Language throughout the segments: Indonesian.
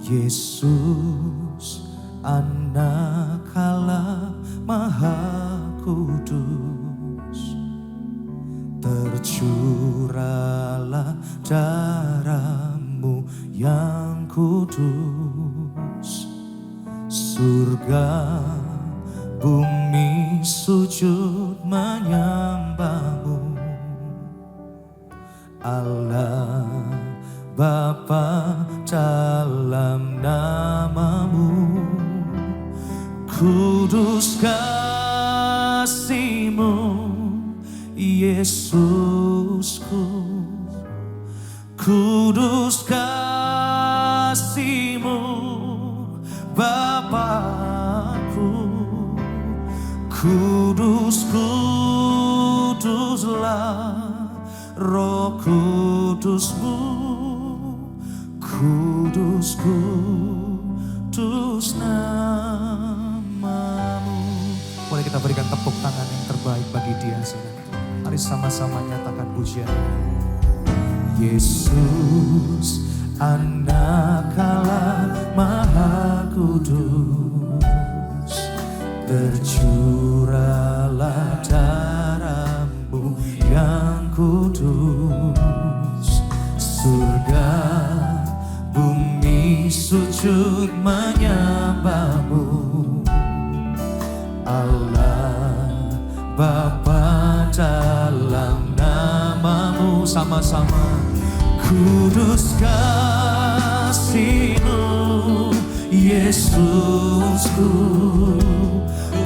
Yesus, Anak Allah Maha Kudus, tercurahlah darah-Mu yang kudus. Surga bumi sujud menyembah-Mu, Allah Bapa dalam nama-Mu. Kudus kasih-Mu Yesusku, kudus kasih-Mu Bapakku. Kudus, kuduslah Roh Kudus-Mu, kudus, kudus nama-Mu. Boleh kita berikan tepuk tangan yang terbaik bagi Dia, saudara. Mari sama-sama nyatakan pujian. Yesus, Anak Allah Maha Kudus, tercurahlah darah-Mu yang kudus. Surga bumi sujud menyembah-Mu, Allah Bapa dalam nama-Mu. Sama-sama. Kudus kasih-Mu Yesusku,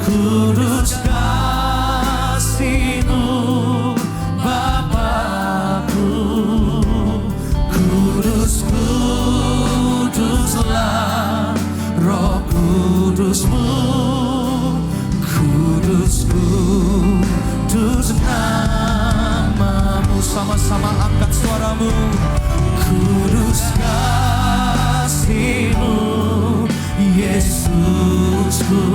kudus kasih-Mu Bapakku. Kudus, kuduslah Roh Kudus-Mu, kudus, kudus nama-Mu. Sama-sama angkat suaramu. Kudus kasih-Mu Yesusku,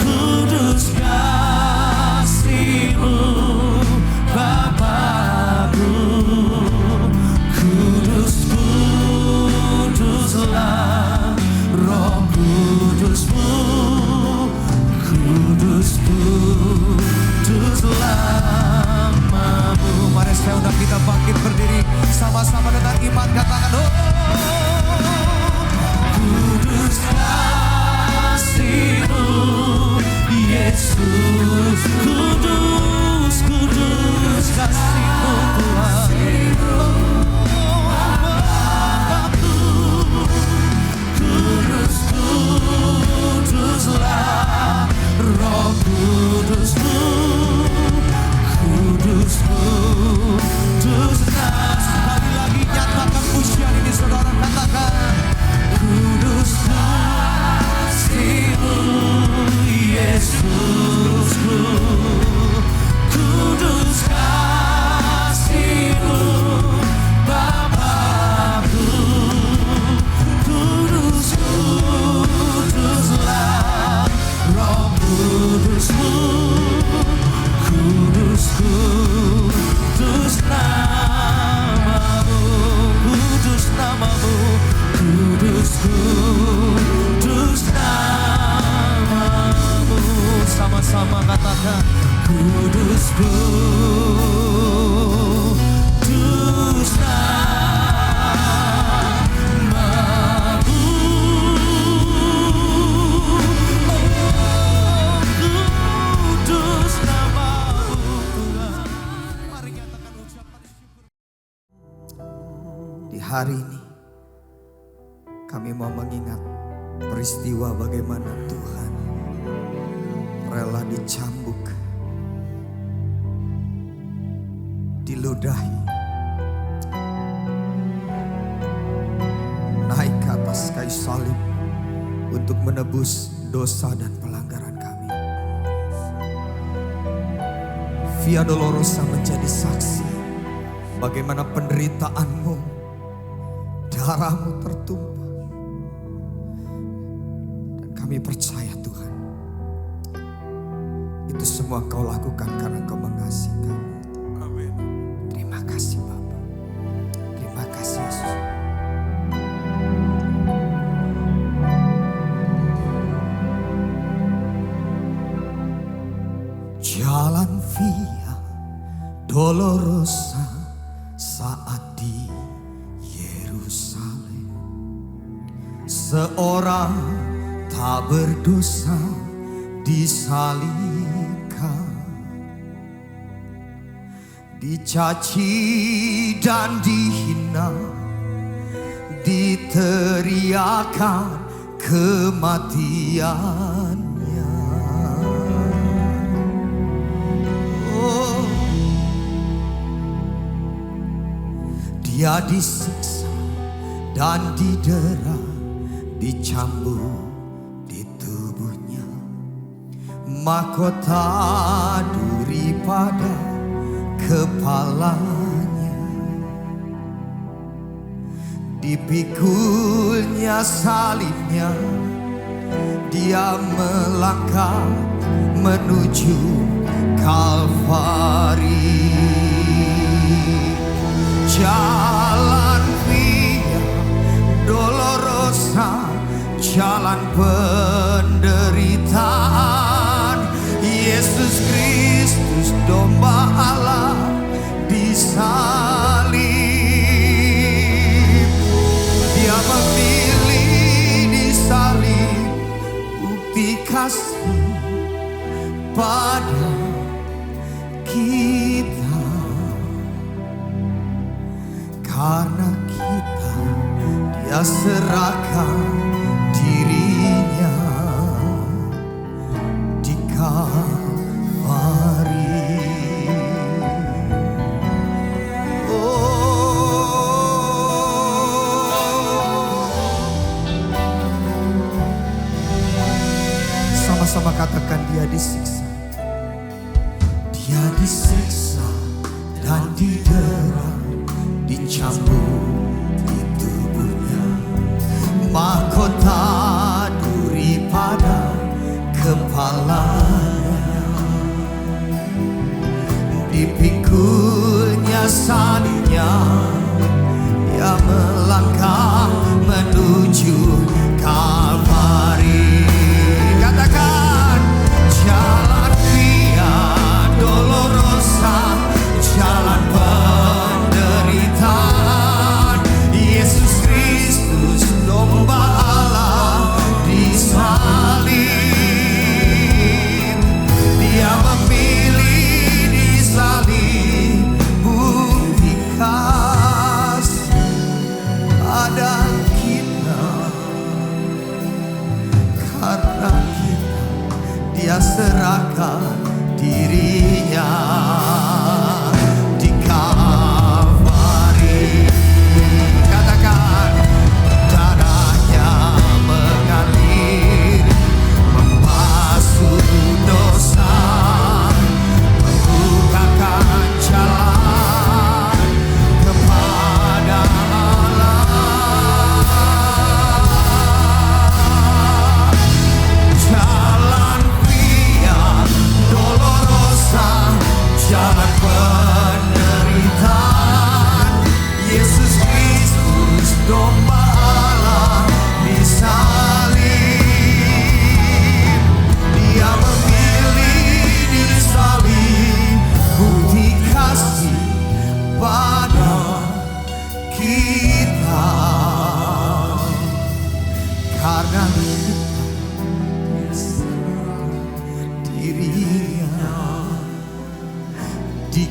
kudus kasih-Mu Bapakku. Kudus, kuduslah Roh Kudus-Mu, kudus, kuduslah nama-Mu. Mari saya undang kita bangkit berdiri sama-sama dengan iman, katakan oh. Kudus kasih-Mu Yesus, kudus, kudus kasih-Mu Tuhan. Kudus, kuduslah Roh Kudus-Mu, kudus, kudus. Sekali lagi nyatakan pujian ini, saudara, katakan kudus kasih-Mu Yesusku, kudus kasih-Mu Bapakku. Kudus, kuduslah Roh Kudus-Mu, kudus, kudus nama-Mu, kudus nama-Mu, kudus, kudus nama-Mu. Sama-sama katakan kudus, kudus nama-Mu. Oh, kudus nama-Mu Tuhan. Mari nyatakan ucapan syukur. Di hari ini kami mau mengingat peristiwa bagaimana Tuhan rela dicambuk, diludahi, naik ke atas kayu salib untuk menebus dosa dan pelanggaran kami. Via Dolorosa menjadi saksi bagaimana penderitaan-Mu, darah-Mu tertumpah. Dan kami percaya Tuhan, itu semua Kau lakukan karena Kau mengasihi kami. Amin. Terima kasih Bapa. Terima kasih Yesus. Dolorosa saat di Yerusalem, seorang tak berdosa disalibkan, dicaci dan dihina, diteriakan kematiannya. Oh, dia disiksa dan didera, dicambuk di tubuhnya, mahkota duri pada kepalanya, dipikulnya salibnya, dia melangkah menuju Kalvari. Jalan Via Dolorosa, jalan penderitaan. Yesus Kristus domba Allah disalib. Dia memilih disalib, bukti kasih pada kita. Karena kita, dia serahkan dirinya di Kalvari. Sama-sama katakan, dia disiksa. Dia disiksa dan didera, dicambuk di tubuhnya, mahkota duri pada kepalanya, dipikulnya salibnya, dia melangkah menuju Kalvari. Katakan, jalan Via Dolorosa, jalan penderitaan. Yesus Kristus domba Allah disalib. Dia memilih disalib, bukti kasih ada kita. Karena kita, dia serahkan dirinya di Kalvari. Katakan, darahnya mengalir, membasuh dosa, membukakan jalan kepada Allah. Jalan Via Dolorosa, jalan penderitaan. Yesus Kristus domba Allah disalib. Dia memilih disalib, bukti kasih pada kita. Karena dirinya di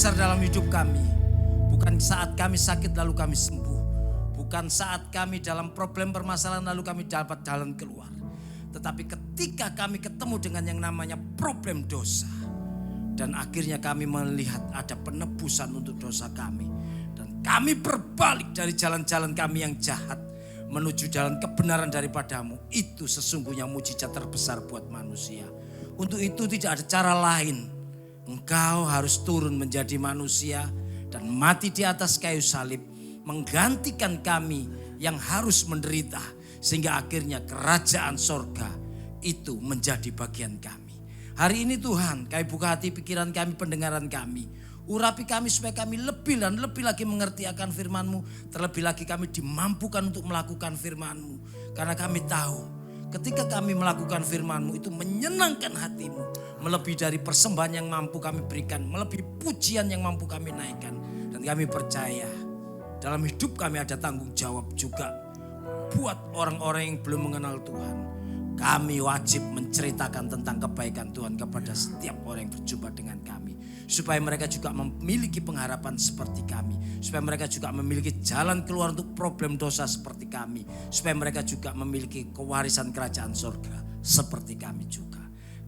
terbesar dalam hidup kami bukan saat kami sakit lalu kami sembuh. Bukan saat kami dalam problem permasalahan lalu kami dapat jalan keluar. Tetapi ketika kami ketemu dengan yang namanya problem dosa. Dan akhirnya kami melihat ada penebusan untuk dosa kami. Dan kami berbalik dari jalan-jalan kami yang jahat menuju jalan kebenaran daripadamu. Itu sesungguhnya mujizat terbesar buat manusia. Untuk itu tidak ada cara lain. Engkau harus turun menjadi manusia dan mati di atas kayu salib. Menggantikan kami yang harus menderita. Sehingga akhirnya kerajaan sorga itu menjadi bagian kami. Hari ini Tuhan, kami buka hati pikiran kami, pendengaran kami. Urapi kami supaya kami lebih dan lebih lagi mengerti akan firman-Mu. Terlebih lagi kami dimampukan untuk melakukan firman-Mu. Karena kami tahu ketika kami melakukan firman-Mu itu menyenangkan hati-Mu. Melebihi dari persembahan yang mampu kami berikan. Melebihi pujian yang mampu kami naikkan. Dan kami percaya dalam hidup kami ada tanggung jawab juga. Buat orang-orang yang belum mengenal Tuhan. Kami wajib menceritakan tentang kebaikan Tuhan kepada setiap orang yang berjumpa dengan kami. Supaya mereka juga memiliki pengharapan seperti kami. Supaya mereka juga memiliki jalan keluar untuk problem dosa seperti kami. Supaya mereka juga memiliki kewarisan kerajaan surga seperti kami juga.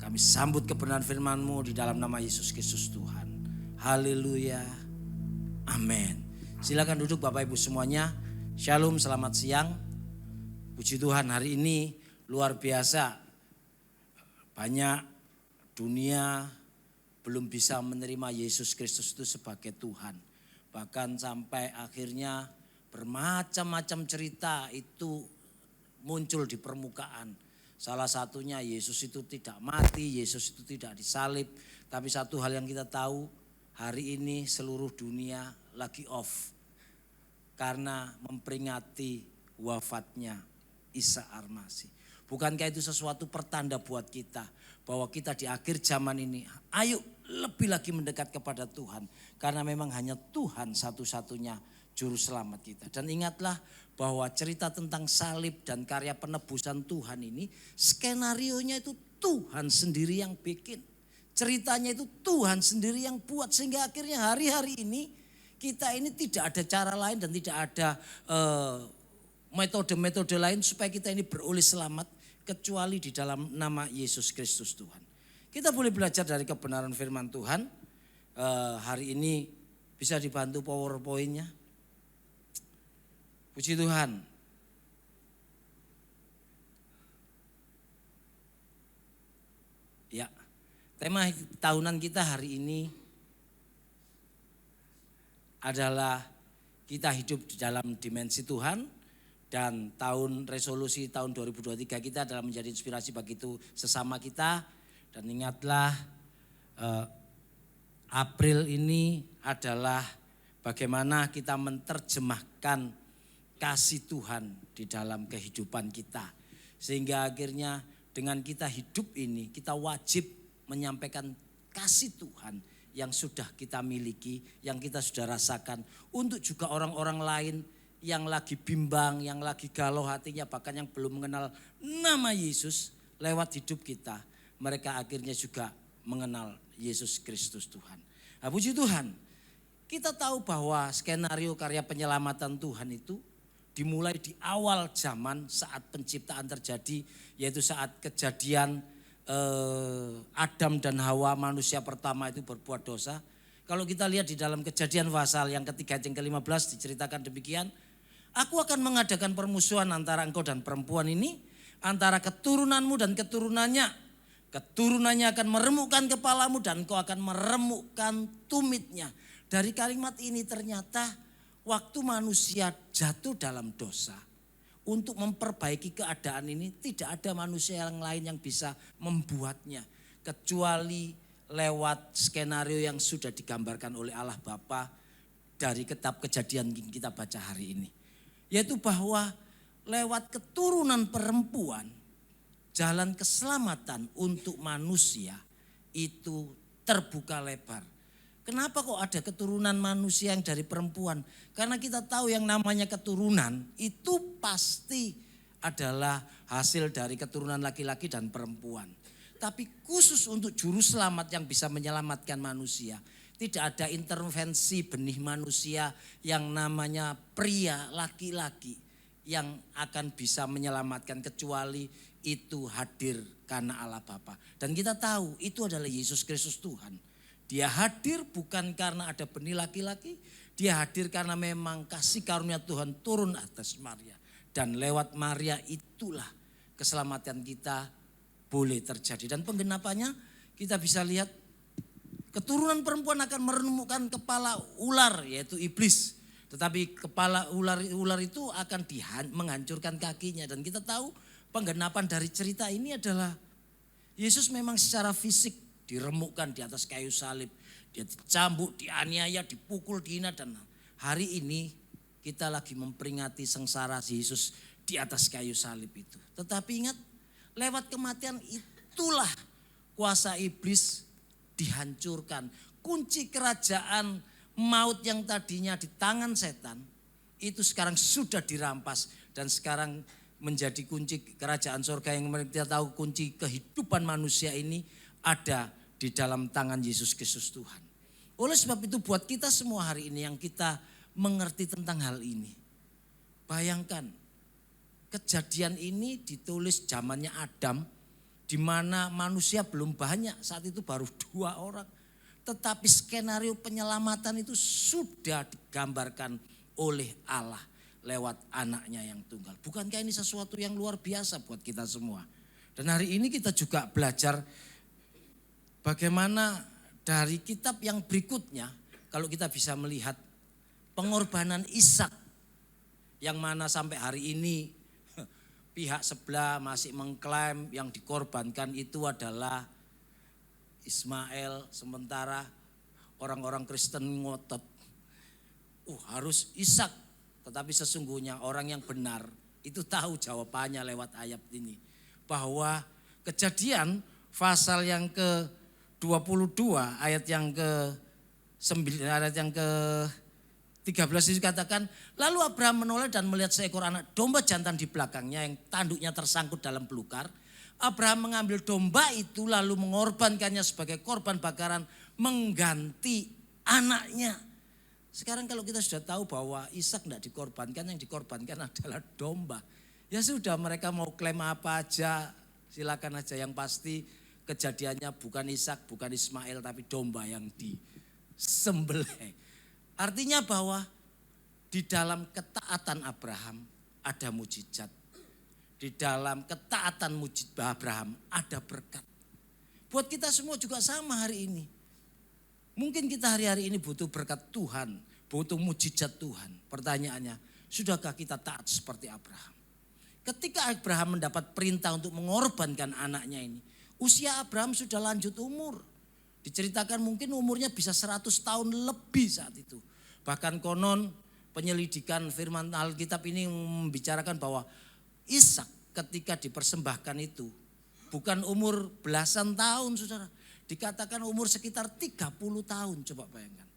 Kami sambut kebenaran firman-Mu di dalam nama Yesus Kristus Tuhan. Haleluya. Amin. Silakan duduk Bapak Ibu semuanya. Shalom, selamat siang. Puji Tuhan, hari ini luar biasa. Banyak dunia belum bisa menerima Yesus Kristus itu sebagai Tuhan. Bahkan sampai akhirnya bermacam-macam cerita itu muncul di permukaan. Salah satunya Yesus itu tidak mati, Yesus itu tidak disalib. Tapi satu hal yang kita tahu, hari ini seluruh dunia lagi off. Karena memperingati wafatnya Isa Al-Masih. Bukankah itu sesuatu pertanda buat kita bahwa kita di akhir zaman ini ayo lebih lagi mendekat kepada Tuhan. Karena memang hanya Tuhan satu-satunya juru selamat kita. Dan ingatlah bahwa cerita tentang salib dan karya penebusan Tuhan ini skenarionya itu Tuhan sendiri yang bikin. Ceritanya itu Tuhan sendiri yang buat sehingga akhirnya hari-hari ini kita ini tidak ada cara lain dan tidak ada metode-metode lain supaya kita ini beroleh selamat kecuali di dalam nama Yesus Kristus Tuhan. Kita boleh belajar dari kebenaran firman Tuhan. Hari ini bisa dibantu PowerPoint-nya. Puji Tuhan. Ya, tema tahunan kita hari ini adalah kita hidup di dalam dimensi Tuhan. Dan resolusi tahun 2023 kita adalah menjadi inspirasi bagi itu sesama kita. Dan ingatlah April ini adalah bagaimana kita menerjemahkan kasih Tuhan di dalam kehidupan kita. Sehingga akhirnya dengan kita hidup ini kita wajib menyampaikan kasih Tuhan yang sudah kita miliki, yang kita sudah rasakan. Untuk juga orang-orang lain yang lagi bimbang, yang lagi galau hatinya, bahkan yang belum mengenal nama Yesus lewat hidup kita. Mereka akhirnya juga mengenal Yesus Kristus Tuhan. Nah, puji Tuhan, kita tahu bahwa skenario karya penyelamatan Tuhan itu dimulai di awal zaman saat penciptaan terjadi. Yaitu saat kejadian Adam dan Hawa manusia pertama itu berbuat dosa. Kalau kita lihat di dalam Kejadian pasal yang ketiga yang ke-15 diceritakan demikian. Aku akan mengadakan permusuhan antara engkau dan perempuan ini. Antara keturunanmu dan keturunannya. Keturunannya akan meremukkan kepalamu dan engkau akan meremukkan tumitnya. Dari kalimat ini ternyata waktu manusia jatuh dalam dosa. Untuk memperbaiki keadaan ini tidak ada manusia yang lain yang bisa membuatnya. Kecuali lewat skenario yang sudah digambarkan oleh Allah Bapa dari kitab Kejadian yang kita baca hari ini. Yaitu bahwa lewat keturunan perempuan jalan keselamatan untuk manusia itu terbuka lebar. Kenapa kok ada keturunan manusia yang dari perempuan? Karena kita tahu yang namanya keturunan itu pasti adalah hasil dari keturunan laki-laki dan perempuan. Tapi khusus untuk juru selamat yang bisa menyelamatkan manusia. Tidak ada intervensi benih manusia yang namanya pria laki-laki yang akan bisa menyelamatkan kecuali itu hadir karena Allah Bapa. Dan kita tahu itu adalah Yesus Kristus Tuhan. Dia hadir bukan karena ada benih laki-laki, dia hadir karena memang kasih karunia Tuhan turun atas Maria. Dan lewat Maria itulah keselamatan kita boleh terjadi. Dan penggenapannya kita bisa lihat keturunan perempuan akan menemukan kepala ular yaitu iblis. Tetapi kepala ular itu akan menghancurkan kakinya. Dan kita tahu penggenapan dari cerita ini adalah Yesus memang secara fisik diremukkan di atas kayu salib. Dia dicambuk, dianiaya, dipukul, dihina. Dan hari ini kita lagi memperingati sengsara Yesus di atas kayu salib itu. Tetapi ingat, lewat kematian itulah kuasa iblis dihancurkan. Kunci kerajaan maut yang tadinya di tangan setan itu sekarang sudah dirampas. Dan sekarang menjadi kunci kerajaan surga yang kita tahu kunci kehidupan manusia ini ada di dalam tangan Yesus Kristus Tuhan. Oleh sebab itu buat kita semua hari ini yang kita mengerti tentang hal ini. Bayangkan kejadian ini ditulis zamannya Adam di mana manusia belum banyak, saat itu baru 2 orang. Tetapi skenario penyelamatan itu sudah digambarkan oleh Allah lewat anaknya yang tunggal. Bukankah ini sesuatu yang luar biasa buat kita semua? Dan hari ini kita juga belajar bagaimana dari kitab yang berikutnya, kalau kita bisa melihat pengorbanan Ishak yang mana sampai hari ini pihak sebelah masih mengklaim yang dikorbankan itu adalah Ismail, sementara orang-orang Kristen ngotot harus Ishak. Tetapi sesungguhnya orang yang benar itu tahu jawabannya lewat ayat ini. Bahwa Kejadian pasal yang ke-22 ayat yang ke-13 itu katakan, lalu Abraham menoleh dan melihat seekor anak domba jantan di belakangnya yang tanduknya tersangkut dalam belukar. Abraham mengambil domba itu lalu mengorbankannya sebagai korban bakaran mengganti anaknya. Sekarang kalau kita sudah tahu bahwa Ishak tidak dikorbankan, yang dikorbankan adalah domba. Ya sudah, mereka mau klaim apa aja, silakan aja. Yang pasti kejadiannya bukan Ishak, bukan Ismail, tapi domba yang disembelih. Artinya bahwa di dalam ketaatan Abraham ada mujizat. Di dalam ketaatan Abraham ada berkat. Buat kita semua juga sama hari ini. Mungkin kita hari-hari ini butuh berkat Tuhan, butuh mujizat Tuhan. Pertanyaannya, sudahkah kita taat seperti Abraham? Ketika Abraham mendapat perintah untuk mengorbankan anaknya ini, usia Abraham sudah lanjut umur. Diceritakan mungkin umurnya bisa 100 tahun lebih saat itu. Bahkan konon penyelidikan firman Alkitab ini membicarakan bahwa Ishak ketika dipersembahkan itu bukan umur belasan tahun, saudara. Dikatakan umur sekitar 30 tahun, coba bayangkan.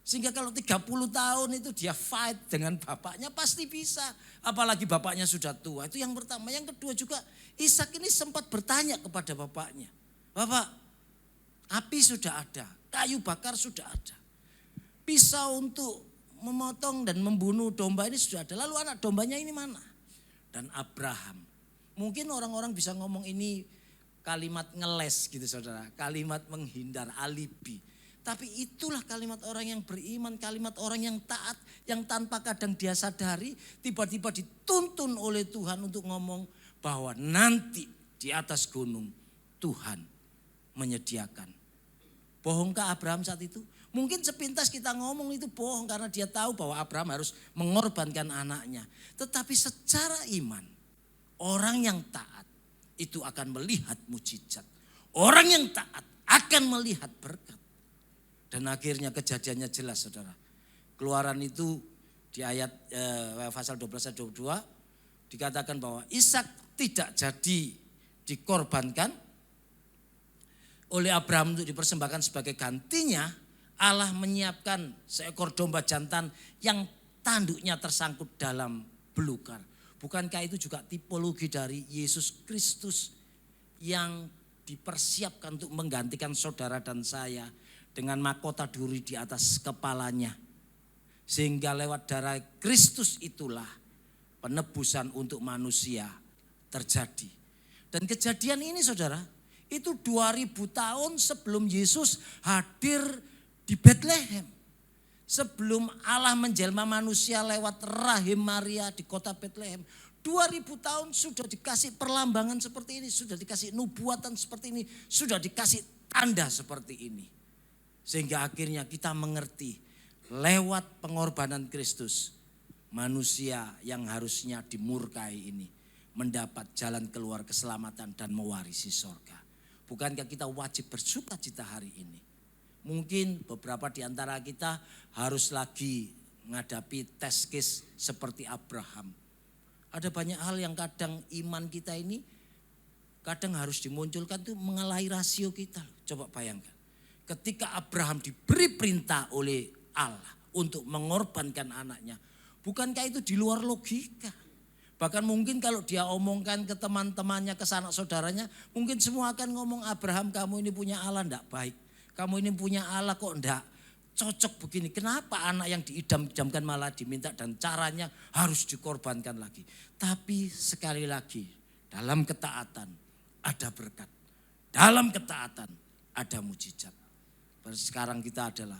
Sehingga kalau 30 tahun itu dia fight dengan bapaknya pasti bisa. Apalagi bapaknya sudah tua, itu yang pertama. Yang kedua juga Ishak ini sempat bertanya kepada bapaknya. Bapak, api sudah ada, kayu bakar sudah ada. Pisau untuk memotong dan membunuh domba ini sudah ada. Lalu anak dombanya ini mana? Dan Abraham, mungkin orang-orang bisa ngomong ini kalimat ngeles gitu saudara, kalimat menghindar, alibi. Tapi itulah kalimat orang yang beriman, kalimat orang yang taat, yang tanpa kadang dia sadari, tiba-tiba dituntun oleh Tuhan untuk ngomong bahwa nanti di atas gunung Tuhan menyediakan. Bohongkah Abraham saat itu? Mungkin sepintas kita ngomong itu bohong karena dia tahu bahwa Abraham harus mengorbankan anaknya. Tetapi secara iman, orang yang taat itu akan melihat mujizat. Orang yang taat akan melihat berkat. Dan akhirnya kejadiannya jelas saudara. Keluaran itu di ayat pasal 12 ayat 22 dikatakan bahwa Ishak tidak jadi dikorbankan oleh Abraham untuk dipersembahkan sebagai gantinya. Allah menyiapkan seekor domba jantan yang tanduknya tersangkut dalam belukar. Bukankah itu juga tipologi dari Yesus Kristus yang dipersiapkan untuk menggantikan saudara dan saya dengan mahkota duri di atas kepalanya. Sehingga lewat darah Kristus itulah penebusan untuk manusia terjadi. Dan kejadian ini saudara, itu 2000 tahun sebelum Yesus hadir di Bethlehem. Sebelum Allah menjelma manusia lewat rahim Maria di kota Bethlehem. 2000 tahun sudah dikasih perlambangan seperti ini, sudah dikasih nubuatan seperti ini, sudah dikasih tanda seperti ini. Sehingga akhirnya kita mengerti lewat pengorbanan Kristus, manusia yang harusnya dimurkai ini mendapat jalan keluar keselamatan dan mewarisi sorga. Bukankah kita wajib bersuka cita hari ini? Mungkin beberapa di antara kita harus lagi menghadapi tes case seperti Abraham. Ada banyak hal yang kadang iman kita ini kadang harus dimunculkan tuh mengalahi rasio kita. Coba bayangkan. Ketika Abraham diberi perintah oleh Allah untuk mengorbankan anaknya. Bukankah itu di luar logika? Bahkan mungkin kalau dia omongkan ke teman-temannya, ke sanak saudaranya. Mungkin semua akan ngomong, Abraham kamu ini punya Allah enggak baik. Kamu ini punya Allah kok enggak cocok begini. Kenapa anak yang diidam-idamkan malah diminta dan caranya harus dikorbankan lagi. Tapi sekali lagi dalam ketaatan ada berkat. Dalam ketaatan ada mujizat. Sekarang kita adalah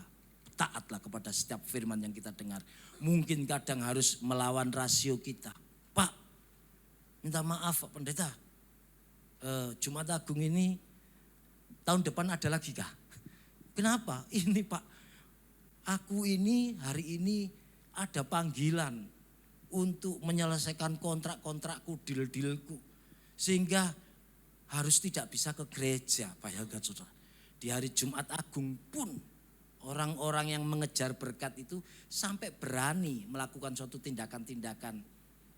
taatlah kepada setiap firman yang kita dengar. Mungkin kadang harus melawan rasio kita. Pak, minta maaf Pak Pendeta. Jumat Agung ini tahun depan ada lagi kah? Kenapa? Ini Pak, aku ini hari ini ada panggilan untuk menyelesaikan kontrak-kontrakku, deal-dealku. Sehingga harus tidak bisa ke gereja. Bayangkan saudara, di hari Jumat Agung pun orang-orang yang mengejar berkat itu sampai berani melakukan suatu tindakan-tindakan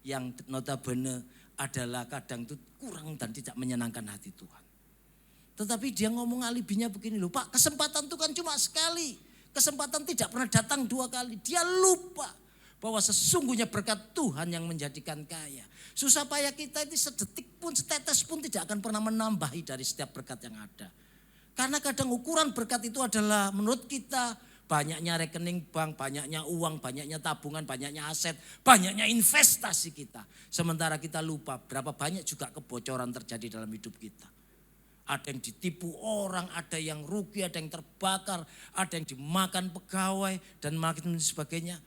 yang notabene adalah kadang itu kurang dan tidak menyenangkan hati Tuhan. Tetapi dia ngomong alibinya begini loh, Pak, kesempatan itu kan cuma sekali. Kesempatan tidak pernah datang 2 kali. Dia lupa bahwa sesungguhnya berkat Tuhan yang menjadikan kaya. Susah payah kita itu sedetik pun, setetes pun tidak akan pernah menambahi dari setiap berkat yang ada. Karena kadang ukuran berkat itu adalah menurut kita banyaknya rekening bank, banyaknya uang, banyaknya tabungan, banyaknya aset, banyaknya investasi kita. Sementara kita lupa berapa banyak juga kebocoran terjadi dalam hidup kita. Ada yang ditipu orang, ada yang rugi, ada yang terbakar, ada yang dimakan pegawai dan makin sebagainya.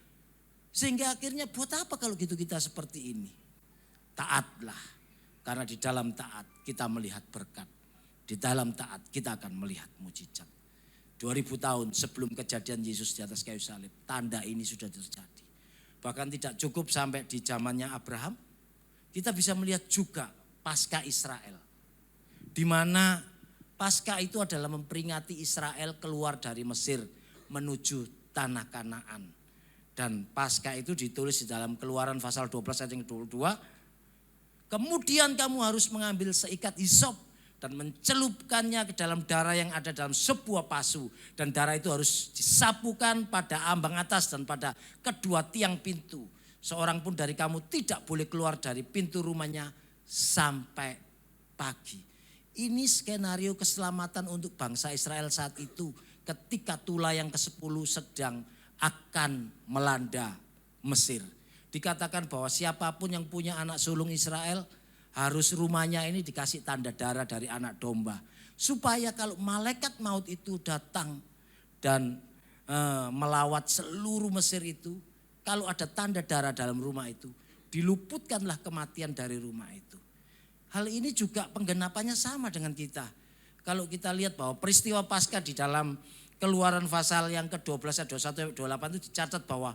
Sehingga akhirnya buat apa kalau gitu kita seperti ini? Taatlah, karena di dalam taat kita melihat berkat. Di dalam taat kita akan melihat mujizat. 2000 tahun sebelum kejadian Yesus di atas kayu salib, tanda ini sudah terjadi. Bahkan tidak cukup sampai di zamannya Abraham, kita bisa melihat juga Paskah Israel. Di mana Paskah itu adalah memperingati Israel keluar dari Mesir menuju tanah Kanaan. Dan Paskah itu ditulis di dalam Keluaran pasal 12 ayat yang 22. Kemudian kamu harus mengambil seikat hisop dan mencelupkannya ke dalam darah yang ada dalam sebuah pasu. Dan darah itu harus disapukan pada ambang atas dan pada kedua tiang pintu. Seorang pun dari kamu tidak boleh keluar dari pintu rumahnya sampai pagi. Ini skenario keselamatan untuk bangsa Israel saat itu ketika tulah yang ke-10 sedang akan melanda Mesir. Dikatakan bahwa siapapun yang punya anak sulung Israel harus rumahnya ini dikasih tanda darah dari anak domba. Supaya kalau malaikat maut itu datang dan melawat seluruh Mesir itu, kalau ada tanda darah dalam rumah itu, diluputkanlah kematian dari rumah itu. Hal ini juga penggenapannya sama dengan kita. Kalau kita lihat bahwa peristiwa Paskah di dalam Keluaran pasal yang ke-12, 21, 28 itu dicatat bahwa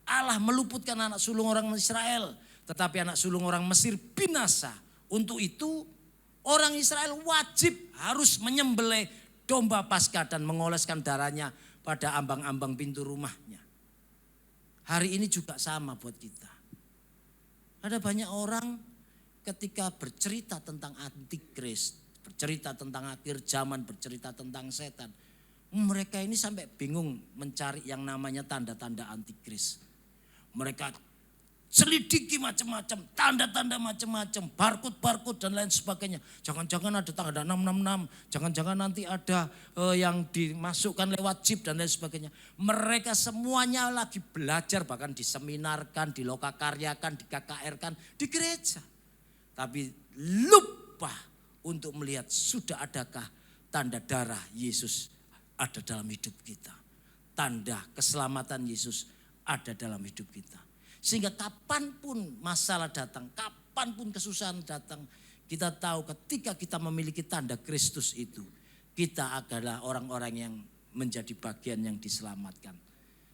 Allah meluputkan anak sulung orang Israel. Tetapi anak sulung orang Mesir binasa. Untuk itu orang Israel wajib harus menyembelih domba Paskah dan mengoleskan darahnya pada ambang-ambang pintu rumahnya. Hari ini juga sama buat kita. Ada banyak orang ketika bercerita tentang antikris, bercerita tentang akhir zaman, bercerita tentang setan. Mereka ini sampai bingung mencari yang namanya tanda-tanda antikris. Mereka selidiki macam-macam, tanda-tanda macam-macam, barcode dan lain sebagainya. Jangan-jangan ada tanda 666, jangan-jangan nanti ada yang dimasukkan lewat chip dan lain sebagainya. Mereka semuanya lagi belajar, bahkan diseminarkan, dilokakaryakan, di KKR-kan, di gereja. Tapi lupa untuk melihat sudah adakah tanda darah Yesus ada dalam hidup kita. Tanda keselamatan Yesus ada dalam hidup kita. Sehingga kapanpun masalah datang, kapanpun kesusahan datang, kita tahu ketika kita memiliki tanda Kristus itu, kita adalah orang-orang yang menjadi bagian yang diselamatkan.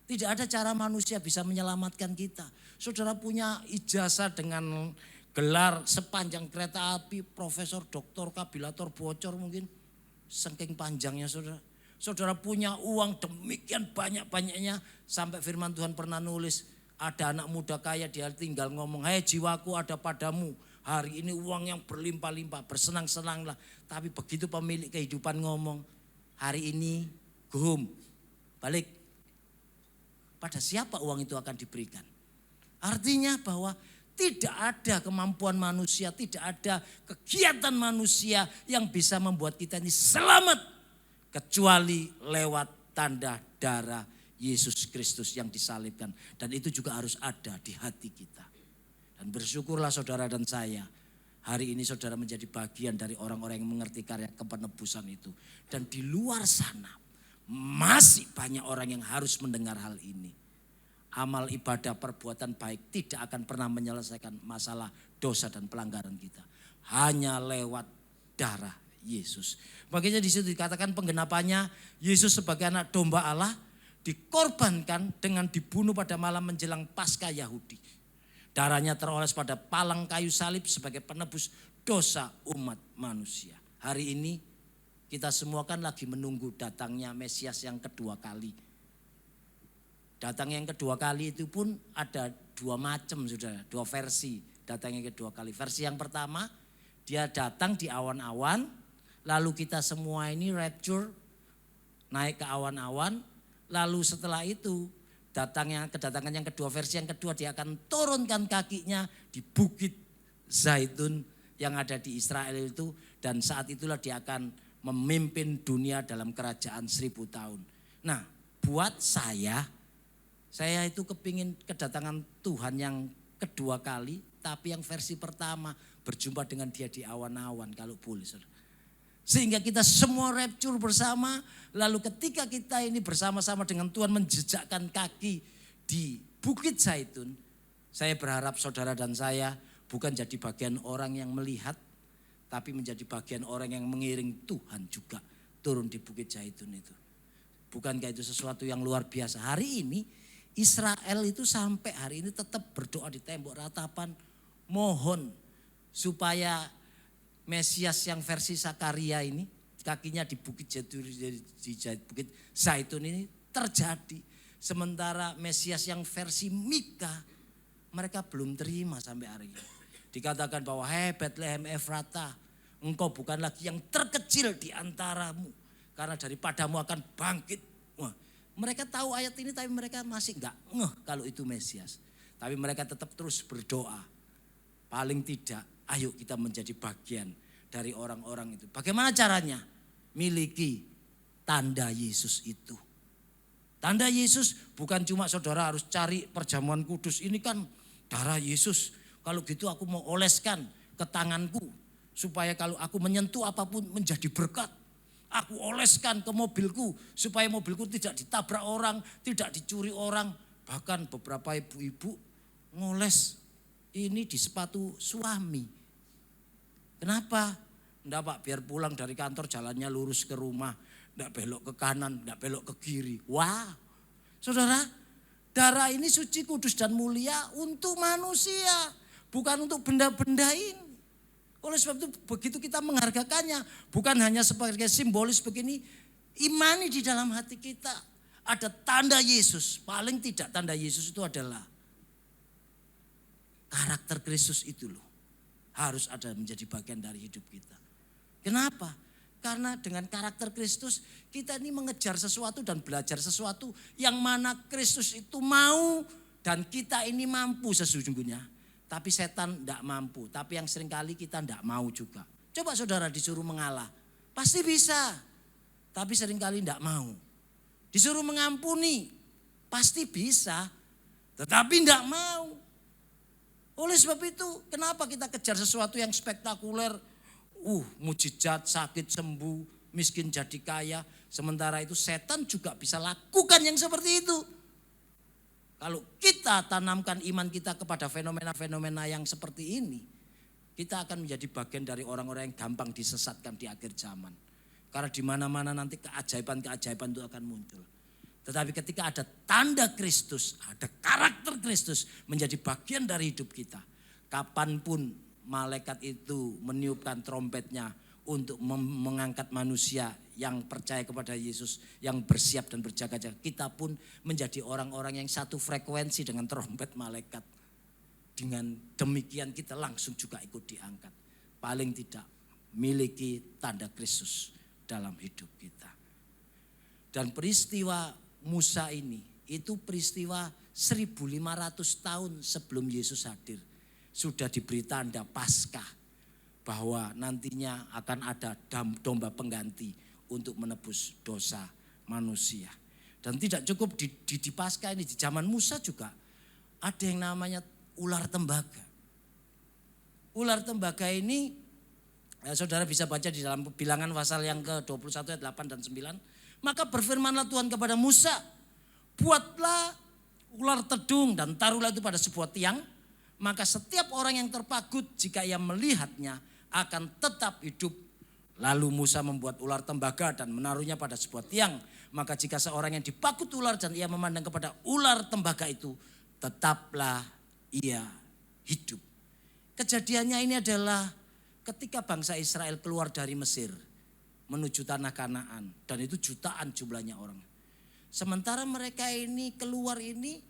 Tidak ada cara manusia bisa menyelamatkan kita. Saudara punya ijazah dengan gelar sepanjang kereta api, profesor, doktor, kabilator, bocor mungkin, saking panjangnya saudara. Saudara punya uang demikian banyak-banyaknya, sampai firman Tuhan pernah nulis, ada anak muda kaya, dia tinggal ngomong, "Hei jiwaku ada padamu, hari ini uang yang berlimpah-limpah, bersenang-senanglah." Tapi begitu pemilik kehidupan ngomong, "Hari ini go home, balik." Pada siapa uang itu akan diberikan? Artinya bahwa tidak ada kemampuan manusia, tidak ada kegiatan manusia yang bisa membuat kita ini selamat, kecuali lewat tanda darah Yesus Kristus yang disalibkan. Dan itu juga harus ada di hati kita. Dan bersyukurlah saudara dan saya, hari ini saudara menjadi bagian dari orang-orang yang mengerti karya kepenebusan itu. Dan di luar sana masih banyak orang yang harus mendengar hal ini. Amal ibadah perbuatan baik tidak akan pernah menyelesaikan masalah dosa dan pelanggaran kita. Hanya lewat darah Yesus. Makanya di situ dikatakan penggenapannya, Yesus sebagai anak domba Allah dikorbankan dengan dibunuh pada malam menjelang Paskah Yahudi. Darahnya teroles pada palang kayu salib sebagai penebus dosa umat manusia. Hari ini kita semua kan lagi menunggu datangnya Mesias yang kedua kali. Datang yang kedua kali itu pun ada dua macam, saudara, dua versi datang yang kedua kali. Versi yang pertama, dia datang di awan-awan, lalu kita semua ini rapture, naik ke awan-awan. Lalu setelah itu kedatangan yang kedua, versi yang kedua, dia akan turunkan kakinya di bukit Zaitun yang ada di Israel itu. Dan saat itulah dia akan memimpin dunia dalam kerajaan 1000 tahun. Nah buat saya itu kepingin kedatangan Tuhan yang kedua kali. Tapi yang versi pertama, berjumpa dengan dia di awan-awan kalau boleh saudara. Sehingga kita semua rapture bersama, lalu ketika kita ini bersama-sama dengan Tuhan menjejakkan kaki di Bukit Zaitun, saya berharap saudara dan saya bukan jadi bagian orang yang melihat, tapi menjadi bagian orang yang mengiring Tuhan juga turun di Bukit Zaitun itu. Bukankah itu sesuatu yang luar biasa? Hari ini Israel itu sampai hari ini tetap berdoa di tembok ratapan, mohon supaya Mesias yang versi Sakaria ini, kakinya di Bukit Zaitun ini terjadi. Sementara Mesias yang versi Mika, mereka belum terima sampai hari ini. Dikatakan bahwa, "Hei Bethlehem Efrata, engkau bukan lagi yang terkecil di antaramu, karena daripadamu akan bangkit." Wah, mereka tahu ayat ini tapi mereka masih enggak ngeh kalau itu Mesias. Tapi mereka tetap terus berdoa. Paling tidak, ayo kita menjadi bagian dari orang-orang itu. Bagaimana caranya? Miliki tanda Yesus itu. Tanda Yesus bukan cuma saudara harus cari perjamuan kudus. Ini kan darah Yesus. Kalau gitu aku mau oleskan ke tanganku. Supaya kalau aku menyentuh apapun menjadi berkat. Aku oleskan ke mobilku. Supaya mobilku tidak ditabrak orang, tidak dicuri orang. Bahkan beberapa ibu-ibu ngoles ini di sepatu suami. Kenapa? Enggak Pak, biar pulang dari kantor jalannya lurus ke rumah. Enggak belok ke kanan, enggak belok ke kiri. Wah, saudara, darah ini suci, kudus dan mulia untuk manusia. Bukan untuk benda-benda ini. Oleh sebab itu begitu kita menghargakannya. Bukan hanya sebagai simbolis begini. Imani di dalam hati kita. Ada tanda Yesus. Paling tidak tanda Yesus itu adalah karakter Kristus itu loh. Harus ada menjadi bagian dari hidup kita. Kenapa? Karena dengan karakter Kristus kita ini mengejar sesuatu dan belajar sesuatu yang mana Kristus itu mau Dan kita ini mampu sesungguhnya. Tapi setan tidak mampu. Tapi yang seringkali kita tidak mau juga. Coba saudara disuruh mengalah. Pasti bisa. Tapi seringkali tidak mau. Disuruh mengampuni. Pasti bisa. Tetapi tidak mau. Oleh sebab itu kenapa kita kejar sesuatu yang spektakuler. Mujizat, sakit sembuh, miskin jadi kaya. Sementara itu setan juga bisa lakukan yang seperti itu. Kalau kita tanamkan iman kita kepada fenomena-fenomena yang seperti ini, kita akan menjadi bagian dari orang-orang yang gampang disesatkan di akhir zaman. Karena di mana-mana nanti keajaiban-keajaiban itu akan muncul. Tetapi ketika ada tanda Kristus, ada karakter Kristus menjadi bagian dari hidup kita. Kapanpun malaikat itu meniupkan trompetnya untuk mengangkat manusia yang percaya kepada Yesus, yang bersiap dan berjaga-jaga. Kita pun menjadi orang-orang yang satu frekuensi dengan trompet malaikat. Dengan demikian kita langsung juga ikut diangkat. Paling tidak miliki tanda Kristus dalam hidup kita. Dan peristiwa Musa ini, itu peristiwa 1500 tahun sebelum Yesus hadir. Sudah diberi tanda Paskah. Bahwa nantinya akan ada domba pengganti untuk menebus dosa manusia. Dan tidak cukup di Paskah ini, di zaman Musa juga ada yang namanya ular tembaga. Ular tembaga ini saudara bisa baca di dalam Bilangan pasal yang ke-21 ayat 8 dan 9. Maka berfirmanlah Tuhan kepada Musa, buatlah ular tedung dan taruhlah itu pada sebuah tiang. Maka setiap orang yang terpagut jika ia melihatnya akan tetap hidup. Lalu Musa membuat ular tembaga dan menaruhnya pada sebuah tiang. Maka jika seorang yang dipakut ular dan ia memandang kepada ular tembaga itu, tetaplah ia hidup. Kejadiannya ini adalah ketika bangsa Israel keluar dari Mesir menuju tanah Kanaan. Dan itu jutaan jumlahnya orang. Sementara mereka ini keluar ini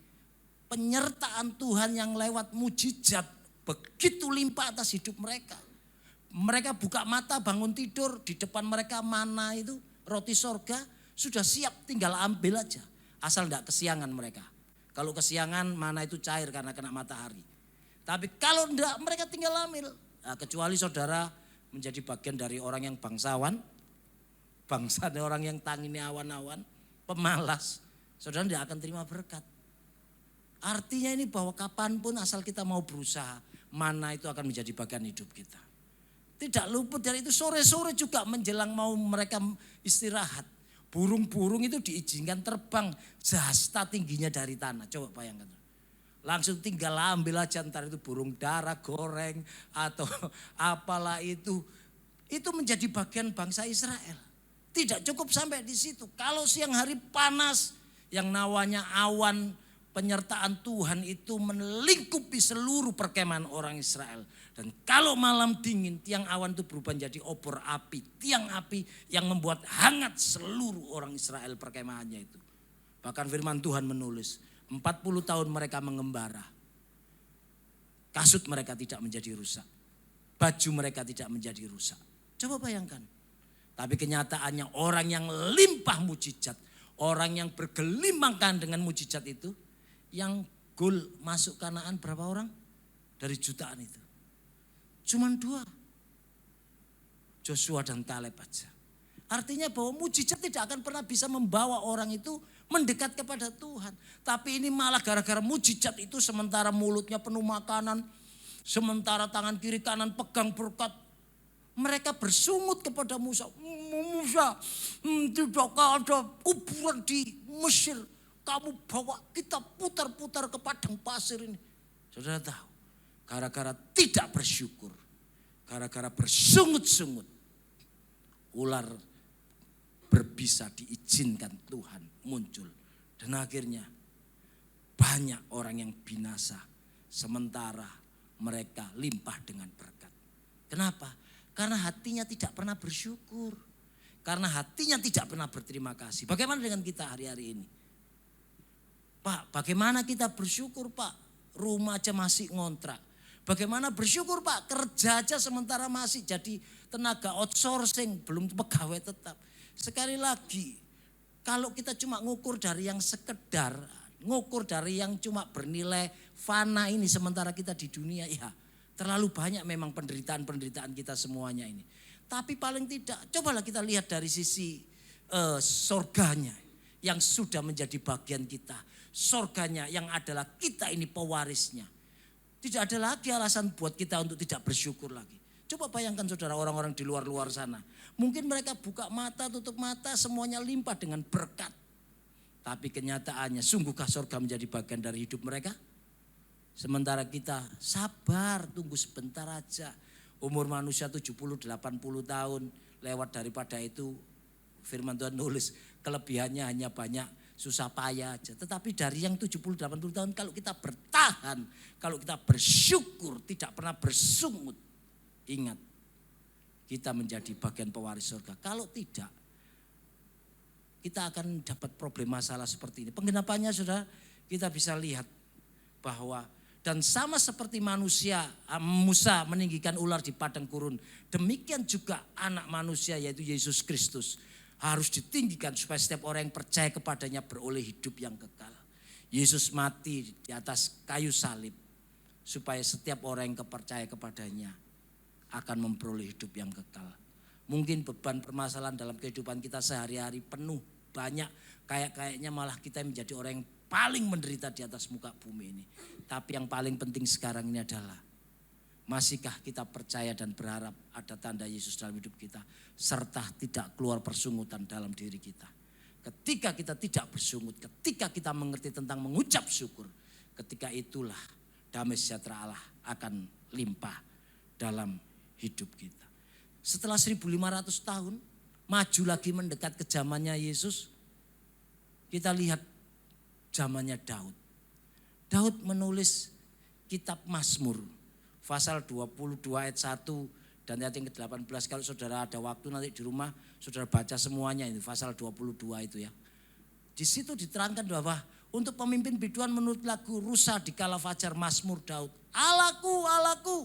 penyertaan Tuhan yang lewat mujizat begitu limpah atas hidup mereka. Mereka buka mata bangun tidur, di depan mereka mana itu roti sorga sudah siap, tinggal ambil aja. Asal tidak kesiangan mereka. Kalau kesiangan mana itu cair karena kena matahari. Tapi kalau tidak mereka tinggal ambil. Nah, kecuali saudara menjadi bagian dari orang yang bangsawan. Bangsa dari orang yang tangini awan-awan, pemalas. Saudara tidak akan terima berkat. Artinya ini bahwa kapanpun asal kita mau berusaha, mana itu akan menjadi bagian hidup kita. Tidak luput dari itu, sore-sore juga menjelang mau mereka istirahat. Burung-burung itu diizinkan terbang sehasta tingginya dari tanah. Coba bayangkan. Langsung tinggal ambil aja, ntar itu burung dara goreng atau apalah itu. Itu menjadi bagian bangsa Israel. Tidak cukup sampai di situ. Kalau siang hari panas, yang namanya awan penyertaan Tuhan itu melingkupi seluruh perkemahan orang Israel. Dan kalau malam dingin, tiang awan itu berubah menjadi obor api. Tiang api yang membuat hangat seluruh orang Israel perkemahannya itu. Bahkan firman Tuhan menulis, 40 tahun mereka mengembara. Kasut mereka tidak menjadi rusak. Baju mereka tidak menjadi rusak. Coba bayangkan. Tapi kenyataannya orang yang limpah mujizat. Orang yang bergelimangkan dengan mujizat itu. Yang gol masuk Kanaan berapa orang? Dari jutaan itu. Cuman 2. Joshua dan Kaleb aja. Artinya bahwa mujizat tidak akan pernah bisa membawa orang itu mendekat kepada Tuhan. Tapi ini malah gara-gara mujizat itu sementara mulutnya penuh makanan. Sementara tangan kiri kanan pegang berkat. Mereka bersungut kepada Musa. Musa, tidak ada kuburan di Mesir. Kamu bawa kita putar-putar ke padang pasir ini. Saudara tahu. Gara-gara tidak bersyukur. Gara-gara bersungut-sungut. Ular berbisa diizinkan Tuhan muncul. Dan akhirnya banyak orang yang binasa. Sementara mereka limpah dengan berkat. Kenapa? Karena hatinya tidak pernah bersyukur. Karena hatinya tidak pernah berterima kasih. Bagaimana dengan kita hari-hari ini? Pak, bagaimana kita bersyukur Pak? Rumah aja masih ngontrak. Bagaimana bersyukur Pak? Kerja aja sementara masih jadi tenaga outsourcing, belum pegawai tetap. Sekali lagi, kalau kita cuma ngukur dari yang sekedar, ngukur dari yang cuma bernilai fana ini sementara kita di dunia ya terlalu banyak memang penderitaan-penderitaan kita semuanya ini. Tapi paling tidak cobalah kita lihat dari sisi sorganya yang sudah menjadi bagian kita. Sorganya yang adalah kita ini pewarisnya. Tidak ada lagi alasan buat kita untuk tidak bersyukur lagi. Coba bayangkan saudara orang-orang di luar-luar sana. Mungkin mereka buka mata, tutup mata, semuanya limpah dengan berkat. Tapi kenyataannya sungguhkah surga menjadi bagian dari hidup mereka? Sementara kita sabar, tunggu sebentar aja. Umur manusia 70-80 tahun, lewat daripada itu firman Tuhan nulis kelebihannya hanya banyak susah payah aja. Tetapi dari yang 70-80 tahun kalau kita bertahan, kalau kita bersyukur, tidak pernah bersungut. Ingat, kita menjadi bagian pewaris surga. Kalau tidak, kita akan dapat problem masalah seperti ini. Penggenapannya saudara, kita bisa lihat bahwa dan sama seperti manusia, Musa meninggikan ular di padang gurun. Demikian juga anak manusia yaitu Yesus Kristus harus ditinggikan supaya setiap orang yang percaya kepadanya beroleh hidup yang kekal. Yesus mati di atas kayu salib supaya setiap orang yang percaya kepadanya akan memperoleh hidup yang kekal. Mungkin beban permasalahan dalam kehidupan kita sehari-hari penuh, banyak. Kayaknya malah kita menjadi orang yang paling menderita di atas muka bumi ini. Tapi yang paling penting sekarang ini adalah, masihkah kita percaya dan berharap ada tanda Yesus dalam hidup kita, serta tidak keluar persungutan dalam diri kita. Ketika kita tidak bersungut, ketika kita mengerti tentang mengucap syukur, ketika itulah damai sejahtera Allah akan limpah dalam hidup kita. Setelah 1500 tahun, maju lagi mendekat ke zamannya Yesus, kita lihat zamannya Daud. Daud menulis kitab Mazmur, pasal 22 ayat 1 dan ayat yang ke-18. Kalau saudara ada waktu nanti di rumah, saudara baca semuanya ini, pasal 22 itu ya. Di situ diterangkan bahwa untuk pemimpin biduan menurut lagu Rusa di kala fajar Mazmur Daud. Allahku, Allahku,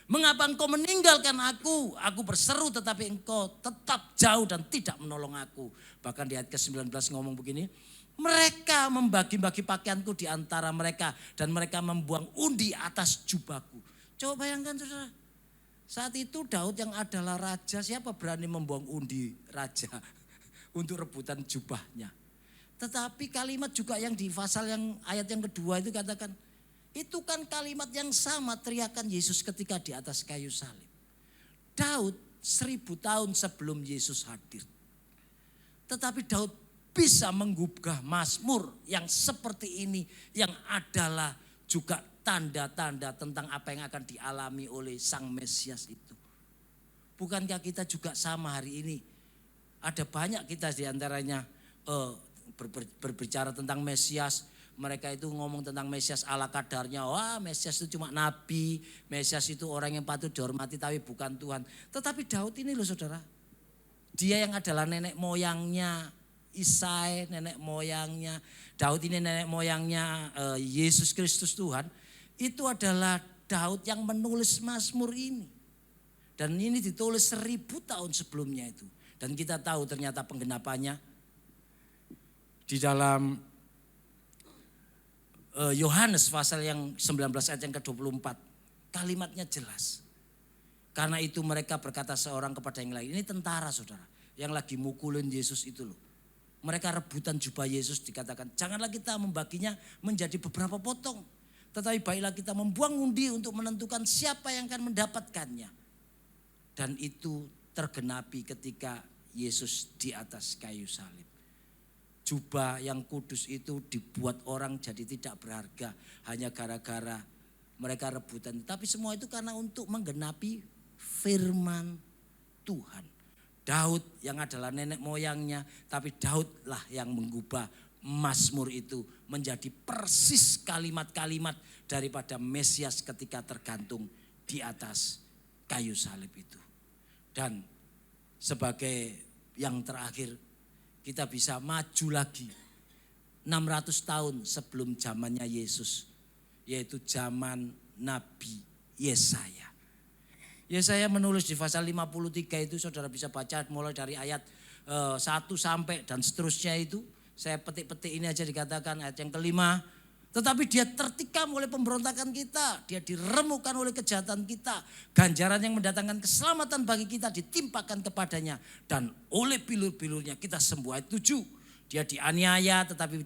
mengapa engkau meninggalkan aku? Aku berseru tetapi engkau tetap jauh dan tidak menolong aku. Bahkan di ayat ke-19 ngomong begini. Mereka membagi-bagi pakaianku di antara mereka. Dan mereka membuang undi atas jubahku. Coba bayangkan saudara. Saat itu Daud yang adalah raja. Siapa berani membuang undi raja untuk rebutan jubahnya. Tetapi kalimat juga yang di pasal yang ayat yang kedua itu katakan. Itu kan kalimat yang sama teriakan Yesus ketika di atas kayu salib. Daud 1000 tahun sebelum Yesus hadir. Tetapi Daud bisa menggugah Mazmur yang seperti ini. Yang adalah juga tanda-tanda tentang apa yang akan dialami oleh Sang Mesias itu. Bukankah kita juga sama hari ini? Ada banyak kita diantaranya berbicara tentang Mesias. Mereka itu ngomong tentang Mesias ala kadarnya. Wah, Mesias itu cuma nabi. Mesias itu orang yang patut dihormati tapi bukan Tuhan. Tetapi Daud ini loh saudara. Dia yang adalah nenek moyangnya Isai, nenek moyangnya Daud ini, nenek moyangnya Yesus Kristus Tuhan. Itu adalah Daud yang menulis Mazmur ini. Dan ini ditulis 1000 tahun sebelumnya itu. Dan kita tahu ternyata penggenapannya di dalam Yohanes pasal yang 19 ayat yang ke-24. Kalimatnya jelas. Karena itu mereka berkata seorang kepada yang lain. Ini tentara saudara. Yang lagi mukulin Yesus itu loh. Mereka rebutan jubah Yesus, dikatakan janganlah kita membaginya menjadi beberapa potong. Tetapi baiklah kita membuang undi untuk menentukan siapa yang akan mendapatkannya. Dan itu tergenapi ketika Yesus di atas kayu salib. Jubah yang kudus itu dibuat orang jadi tidak berharga. Hanya gara-gara mereka rebutan. Tapi semua itu karena untuk menggenapi firman Tuhan. Daud yang adalah nenek moyangnya, tapi Daudlah yang mengubah Mazmur itu menjadi persis kalimat-kalimat daripada Mesias ketika tergantung di atas kayu salib itu. Dan sebagai yang terakhir, kita bisa maju lagi 600 tahun sebelum zamannya Yesus, yaitu zaman Nabi Yesaya. Yesaya menulis di pasal 53 itu saudara bisa baca mulai dari ayat 1 sampai dan seterusnya itu. Saya petik-petik ini aja dikatakan ayat yang kelima. Tetapi dia tertikam oleh pemberontakan kita. Dia diremukkan oleh kejahatan kita. Ganjaran yang mendatangkan keselamatan bagi kita ditimpakan kepadanya. Dan oleh bilur-bilurnya kita sembuh. Ayat 7. Dia dianiaya tetapi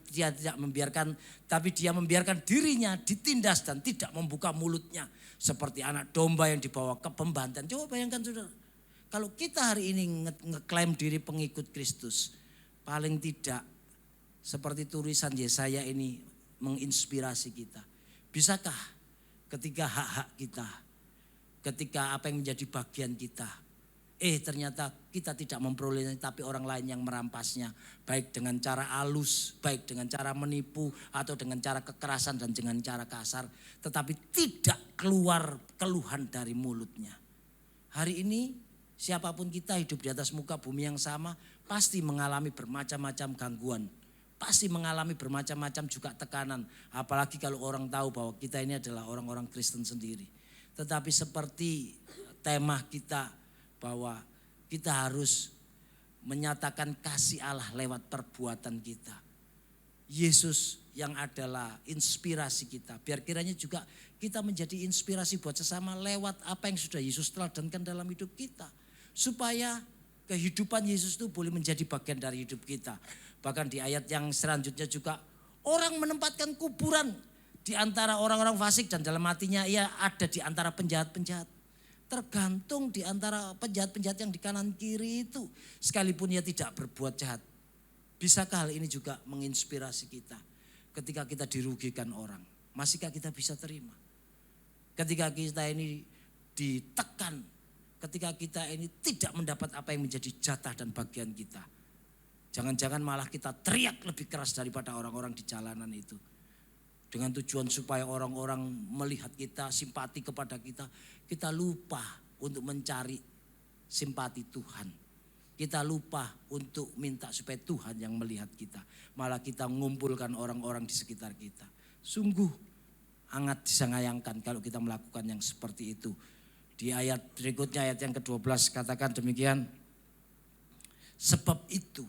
dia membiarkan dirinya ditindas dan tidak membuka mulutnya. Seperti anak domba yang dibawa ke pembantaian. Coba bayangkan saudara. Kalau kita hari ini ngeklaim diri pengikut Kristus. Paling tidak seperti tulisan Yesaya ini menginspirasi kita. Bisakah ketika hak-hak kita, ketika apa yang menjadi bagian kita, ternyata kita tidak memperolehnya tapi orang lain yang merampasnya. Baik dengan cara halus, baik dengan cara menipu atau dengan cara kekerasan dan dengan cara kasar. Tetapi tidak keluar keluhan dari mulutnya. Hari ini siapapun kita hidup di atas muka bumi yang sama pasti mengalami bermacam-macam gangguan. Pasti mengalami bermacam-macam juga tekanan. Apalagi kalau orang tahu bahwa kita ini adalah orang-orang Kristen sendiri. Tetapi seperti tema kita bahwa kita harus menyatakan kasih Allah lewat perbuatan kita. Yesus yang adalah inspirasi kita. Biar kiranya juga kita menjadi inspirasi buat sesama lewat apa yang sudah Yesus teladankan dalam hidup kita. Supaya kehidupan Yesus itu boleh menjadi bagian dari hidup kita. Bahkan di ayat yang selanjutnya juga orang menempatkan kuburan di antara orang-orang fasik dan dalam hatinya ia ada di antara penjahat-penjahat. Tergantung di antara penjahat-penjahat yang di kanan kiri itu. Sekalipun ia tidak berbuat jahat. Bisakah hal ini juga menginspirasi kita ketika kita dirugikan orang? Masihkah kita bisa terima? Ketika kita ini ditekan, ketika kita ini tidak mendapat apa yang menjadi jatah dan bagian kita. Jangan-jangan malah kita teriak lebih keras daripada orang-orang di jalanan itu. Dengan tujuan supaya orang-orang melihat kita, simpati kepada kita. Kita lupa untuk mencari simpati Tuhan. Kita lupa untuk minta supaya Tuhan yang melihat kita. Malah kita mengumpulkan orang-orang di sekitar kita. Sungguh sangat disayangkan kalau kita melakukan yang seperti itu. Di ayat berikutnya, ayat yang ke-12 katakan demikian. Sebab itu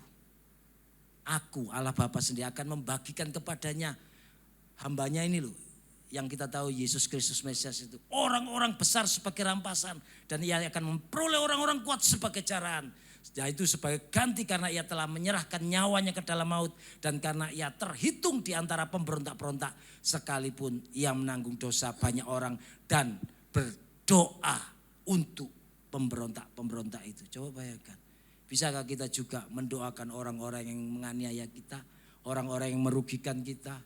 aku Allah Bapa sendiri akan membagikan kepadanya hambanya ini loh. Yang kita tahu Yesus Kristus Mesias itu. Orang-orang besar sebagai rampasan. Dan ia akan memperoleh orang-orang kuat sebagai jaraan. Yaitu sebagai ganti karena ia telah menyerahkan nyawanya ke dalam maut. Dan karena ia terhitung di antara pemberontak-berontak. Sekalipun ia menanggung dosa banyak orang. Dan berdoa untuk pemberontak-pemberontak itu. Coba bayangkan. Bisakah kita juga mendoakan orang-orang yang menganiaya kita, orang-orang yang merugikan kita,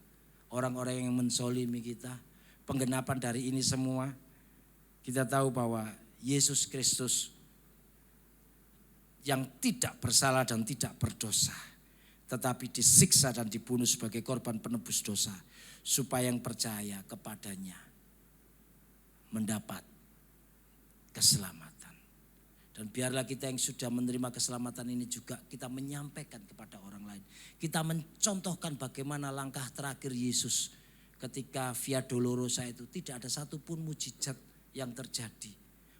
orang-orang yang mensolimi kita. Penggenapan dari ini semua, kita tahu bahwa Yesus Kristus yang tidak bersalah dan tidak berdosa, tetapi disiksa dan dibunuh sebagai korban penebus dosa, supaya yang percaya kepadanya mendapat keselamatan. Dan biarlah kita yang sudah menerima keselamatan ini juga kita menyampaikan kepada orang lain. Kita mencontohkan bagaimana langkah terakhir Yesus ketika Via Dolorosa itu tidak ada satupun mujizat yang terjadi.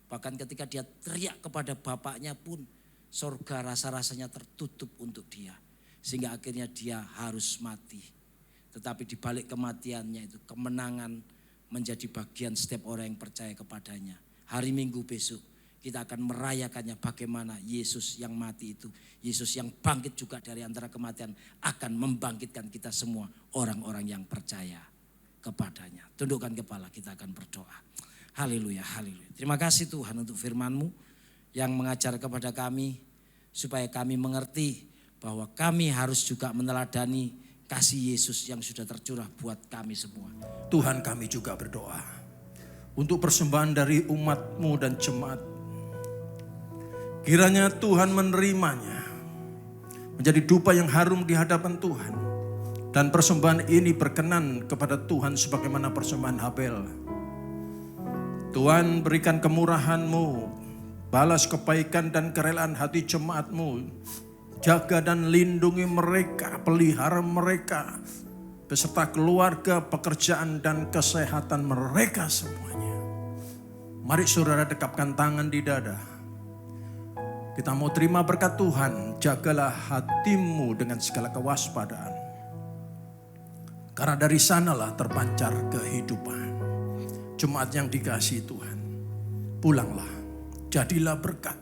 Bahkan ketika dia teriak kepada Bapaknya pun surga rasa-rasanya tertutup untuk dia. Sehingga akhirnya dia harus mati. Tetapi di balik kematiannya itu kemenangan menjadi bagian setiap orang yang percaya kepadanya. Hari Minggu besok kita akan merayakannya bagaimana Yesus yang mati itu. Yesus yang bangkit juga dari antara kematian akan membangkitkan kita semua orang-orang yang percaya kepadanya. Tundukkan kepala, kita akan berdoa. Haleluya, haleluya. Terima kasih Tuhan untuk firman-Mu yang mengajar kepada kami supaya kami mengerti bahwa kami harus juga meneladani kasih Yesus yang sudah tercurah buat kami semua. Tuhan, kami juga berdoa untuk persembahan dari umat-Mu dan jemaat. Kiranya Tuhan menerimanya menjadi dupa yang harum di hadapan Tuhan. Dan persembahan ini berkenan kepada Tuhan sebagaimana persembahan Habel. Tuhan, berikan kemurahan-Mu, balas kebaikan dan kerelaan hati jemaat-Mu. Jaga dan lindungi mereka, pelihara mereka, beserta keluarga, pekerjaan dan kesehatan mereka semuanya. Mari saudara dekapkan tangan di dada. Kita mau terima berkat Tuhan, jagalah hatimu dengan segala kewaspadaan. Karena dari sanalah terpancar kehidupan. Jemaat yang dikasihi Tuhan, pulanglah, jadilah berkat.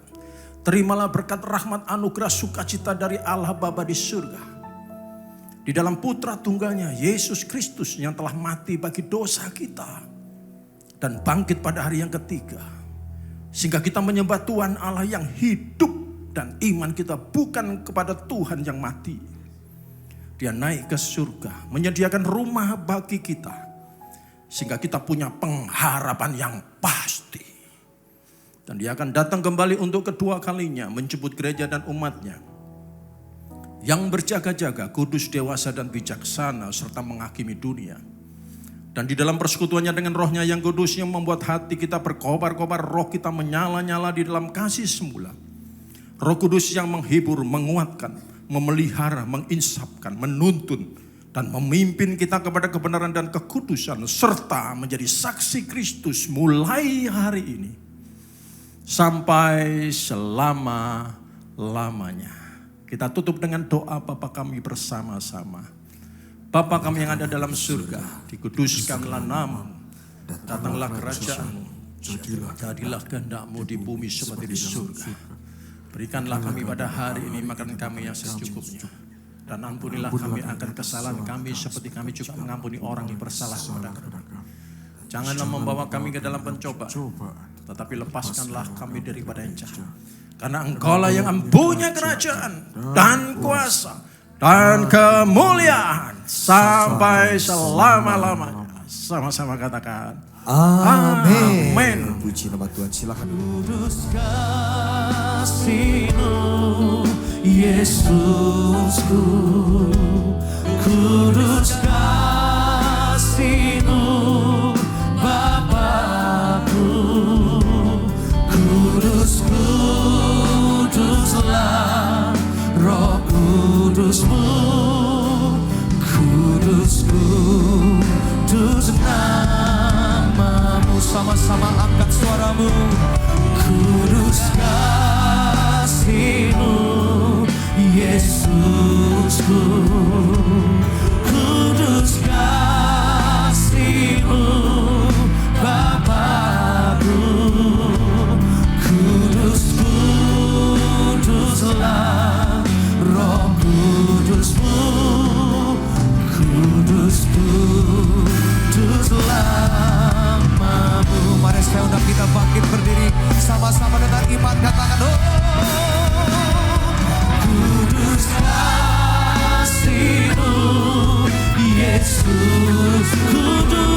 Terimalah berkat rahmat anugerah sukacita dari Allah Bapa di surga. Di dalam putra tunggalnya Yesus Kristus yang telah mati bagi dosa kita. Dan bangkit pada hari yang ketiga. Sehingga kita menyembah Tuhan Allah yang hidup dan iman kita bukan kepada Tuhan yang mati. Dia naik ke surga, menyediakan rumah bagi kita. Sehingga kita punya pengharapan yang pasti. Dan dia akan datang kembali untuk kedua kalinya menjemput gereja dan umatnya. Yang berjaga-jaga, kudus, dewasa dan bijaksana serta menghakimi dunia. Dan di dalam persekutuannya dengan rohnya yang kudus yang membuat hati kita berkobar-kobar, roh kita menyala-nyala di dalam kasih semula. Roh kudus yang menghibur, menguatkan, memelihara, menginsapkan, menuntun, dan memimpin kita kepada kebenaran dan kekudusan. Serta menjadi saksi Kristus mulai hari ini. Sampai selama-lamanya. Kita tutup dengan doa Bapa kami bersama-sama. Bapa kami yang ada dalam surga, dikuduskanlah namamu, datanglah kerajaanmu, jadilah kehendak-Mu di bumi seperti di surga. Berikanlah kami pada hari ini makan kami yang secukupnya, dan ampunilah kami akan kesalahan kami seperti kami juga mengampuni orang yang bersalah kepada kami. Janganlah membawa kami ke dalam pencobaan, tetapi lepaskanlah kami daripada yang jahat. Karena Engkaulah yang mempunyai kerajaan dan kuasa dan kemuliaan sampai selama-lamanya. Sama-sama katakan Amin. Amin. Puji nama Tuhan, silakan. Kudus kasih-Mu, Yesusku. Kudus kasih-Mu, Bapakku. Kuduslah Roh Kudus-Mu. Kudus namamu. Sama-sama angkat suaramu. Kudus kasih-Mu, Yesusku. Kudus kasih-Mu, Bapakku. Kuduslah Roh Kudus-Mu. Kuduslah namamu. Mari saya undang kita bangkit berdiri sama-sama dengan iman, katakan oh. Kudus kasih-Mu, Yesus. Kudus